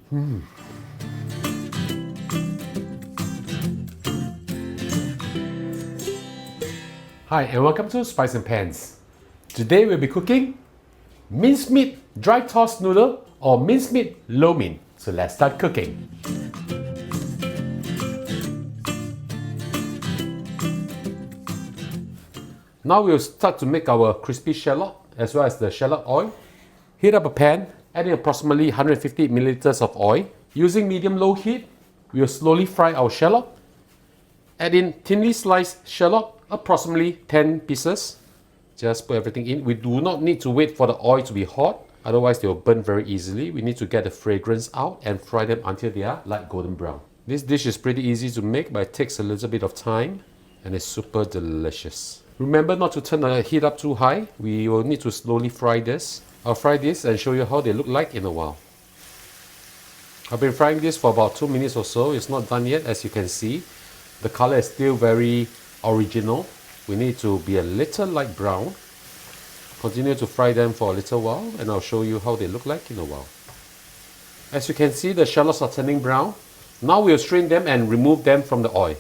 Hi and welcome to Spice and Pans. Today we'll be cooking minced meat dry tossed noodle or minced meat lo mein. So let's start cooking. Now we'll start to make our crispy shallot as well as the shallot oil. Heat up a pan, adding approximately 150 milliliters of oil. Using medium-low heat, we'll slowly fry our shallot. Add in thinly sliced shallot, approximately 10 pieces. Just put everything in. We do not need to wait for the oil to be hot, otherwise they will burn very easily. We need to get the fragrance out and fry them until they are light golden brown. This dish is pretty easy to make, but it takes a little bit of time and it's super delicious. Remember not to turn the heat up too high. We will need to slowly fry this. I'll fry this and show you how they look like in a while. I've been frying this for about 2 minutes or so. It's not done yet, as you can see. The color is still very original. We need to be a little light brown. Continue to fry them for a little while and I'll show you how they look like in a while. As you can see, the shallots are turning brown. Now we'll strain them and remove them from the oil.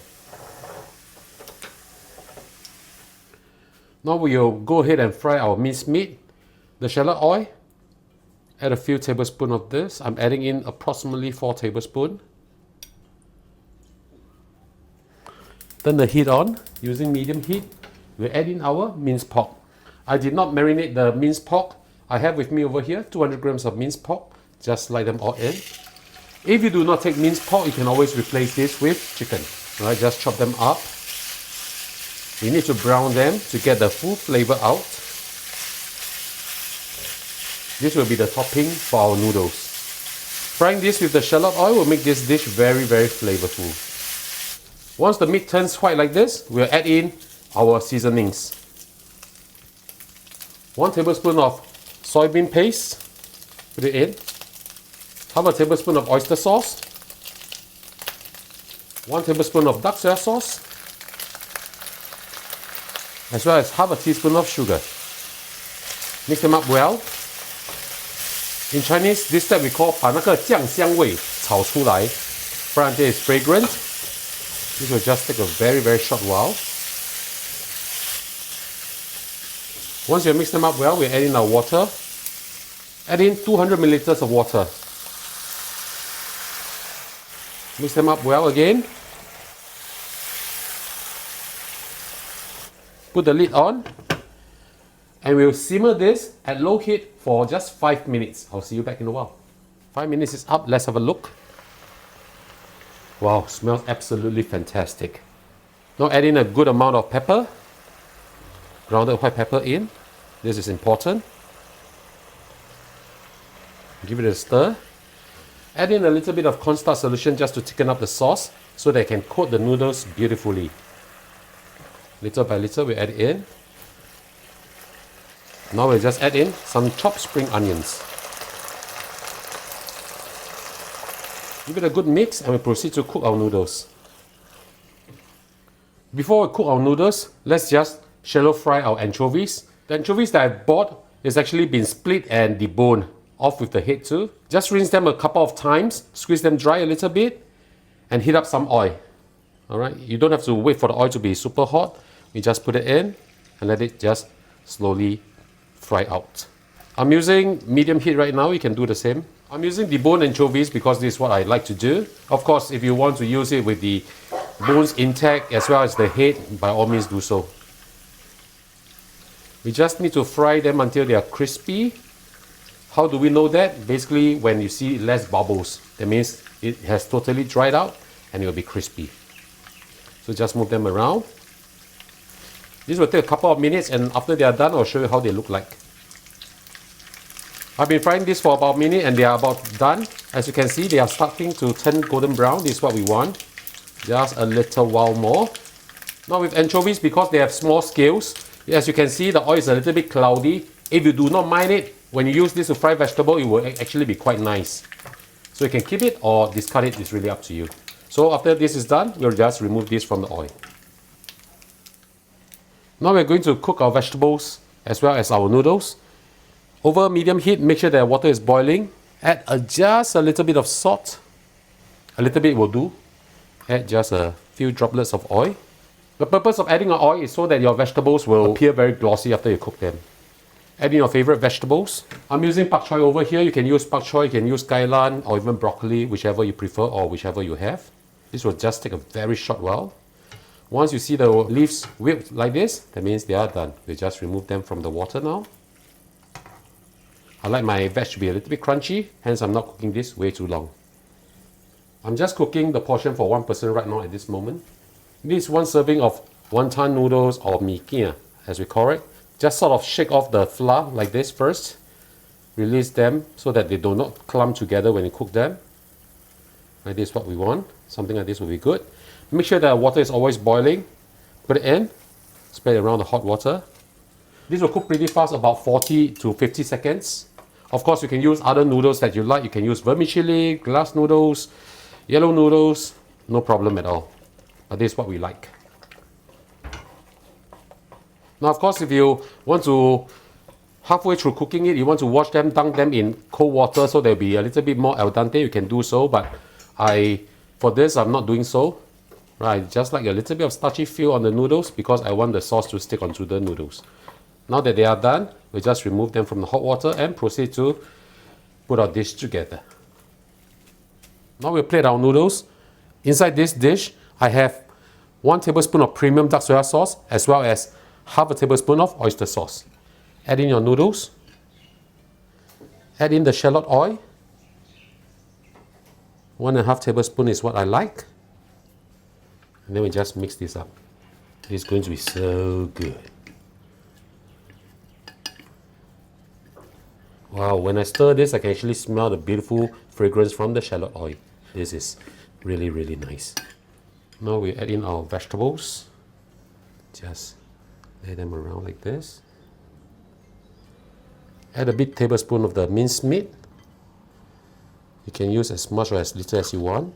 Now we'll go ahead and fry our minced meat. The shallot oil, add a few tablespoons of this. I'm adding in approximately 4 tablespoons. Turn the heat on, using medium heat. We'll add in our minced pork. I did not marinate the minced pork. I have with me over here 200 grams of minced pork. Just slide them all in. If you do not take minced pork, you can always replace this with chicken. Alright, just chop them up. We need to brown them to get the full flavor out. This will be the topping for our noodles. Frying this with the shallot oil will make this dish very flavorful. Once the meat turns white like this, we'll add in our seasonings. 1 tablespoon of soybean paste, put it in. Half a tablespoon of oyster sauce. 1 tablespoon of dark soy sauce. As well as half a teaspoon of sugar. Mix them up well. In Chinese, this step we call 把那个酱香味炒出来. Fry until it's fragrant. This will just take a very short while. Once you mix them up well, we add in our water. Add in 200 milliliters of water. Mix them up well again. Put the lid on. And we'll simmer this at low heat for just 5 minutes. I'll see you back in a while. 5 minutes is up. Let's have a look. Wow, smells absolutely fantastic. Now add in a good amount of pepper. Grounded white pepper in. This is important. Give it a stir. Add in a little bit of cornstarch solution just to thicken up the sauce so they can coat the noodles beautifully. Little by little we add in. Now we'll just add in some chopped spring onions. Give it a good mix and we proceed to cook our noodles. Before we cook our noodles, let's just shallow fry our anchovies. The anchovies that I bought is actually been split and deboned off with the head too. Just rinse them a couple of times, squeeze them dry a little bit and heat up some oil. Alright, you don't have to wait for the oil to be super hot. We just put it in and let it just slowly fry out. I'm using medium heat right now. You can do the same. I'm using deboned anchovies because this is what I like to do. Of course, if you want to use it with the bones intact as well as the head, by all means do so. We just need to fry them until they are crispy. How do we know that? Basically, when you see less bubbles, that means it has totally dried out and it will be crispy. So just move them around. This will take a couple of minutes and after they are done, I'll show you how they look like. I've been frying this for about a minute and they are about done. As you can see, they are starting to turn golden brown. This is what we want. Just a little while more. Now with anchovies, because they have small scales, as you can see, the oil is a little bit cloudy. If you do not mind it, when you use this to fry vegetable, it will actually be quite nice. So you can keep it or discard it, it's really up to you. So after this is done, we'll just remove this from the oil. Now we're going to cook our vegetables as well as our noodles. Over medium heat, make sure that water is boiling. Add just a little bit of salt. A little bit will do. Add just a few droplets of oil. The purpose of adding oil is so that your vegetables will appear very glossy after you cook them. Add in your favorite vegetables. I'm using pak choy over here. You can use pak choy, you can use kailan, or even broccoli, whichever you prefer or whichever you have. This will just take a very short while. Once you see the leaves whipped like this, that means they are done. We just remove them from the water now. I like my veg to be a little bit crunchy, hence I'm not cooking this way too long. I'm just cooking the portion for one person right now at this moment. This is one serving of wonton noodles or mee kia, as we call it. Just sort of shake off the flour like this first. Release them so that they do not clump together when you cook them. Like this is what we want. Something like this will be good. Make sure that the water is always boiling. Put it in. Spread it around the hot water. This will cook pretty fast, about 40 to 50 seconds. Of course, you can use other noodles that you like. You can use vermicelli, glass noodles, yellow noodles. No problem at all. But this is what we like. Now, of course, if you want to, halfway through cooking it, you want to wash them, dunk them in cold water so they'll be a little bit more al dente, you can do so. But for this, I'm not doing so. Right, just like a little bit of starchy feel on the noodles because I want the sauce to stick onto the noodles. Now that they are done, we just remove them from the hot water and proceed to put our dish together. Now we'll plate our noodles. Inside this dish, I have 1 tablespoon of premium dark soya sauce as well as half a tablespoon of oyster sauce. Add in your noodles. Add in the shallot oil. 1.5 tablespoons is what I like. And then we just mix this up. It's going to be so good. Wow, when I stir this, I can actually smell the beautiful fragrance from the shallot oil. This is really, really nice. Now we add in our vegetables. Just lay them around like this. Add a big tablespoon of the minced meat. You can use as much or as little as you want.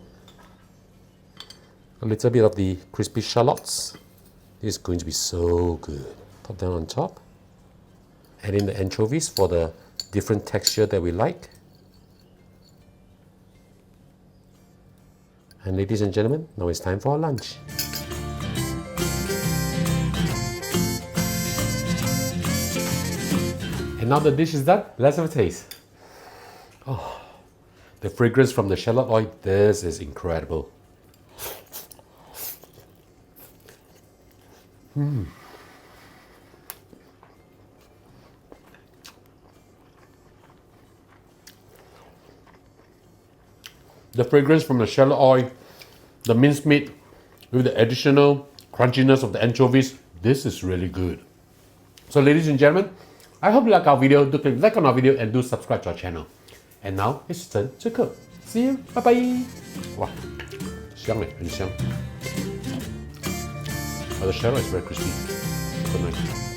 A little bit of the crispy shallots. This is going to be so good. Put them on top. Add in the anchovies for the different texture that we like. And ladies and gentlemen, now it's time for our lunch. And now the dish is done, let's have a taste. Oh, the fragrance from the shallot oil, this is incredible. The fragrance from the shallot oil, the minced meat with the additional crunchiness of the anchovies, this is really good. So ladies and gentlemen, I hope you like our video. Do click like on our video and do subscribe to our channel. And now it's turn to cook. See you, bye bye. Wow, 香嘞，很香。The shallot is very crispy. Good night.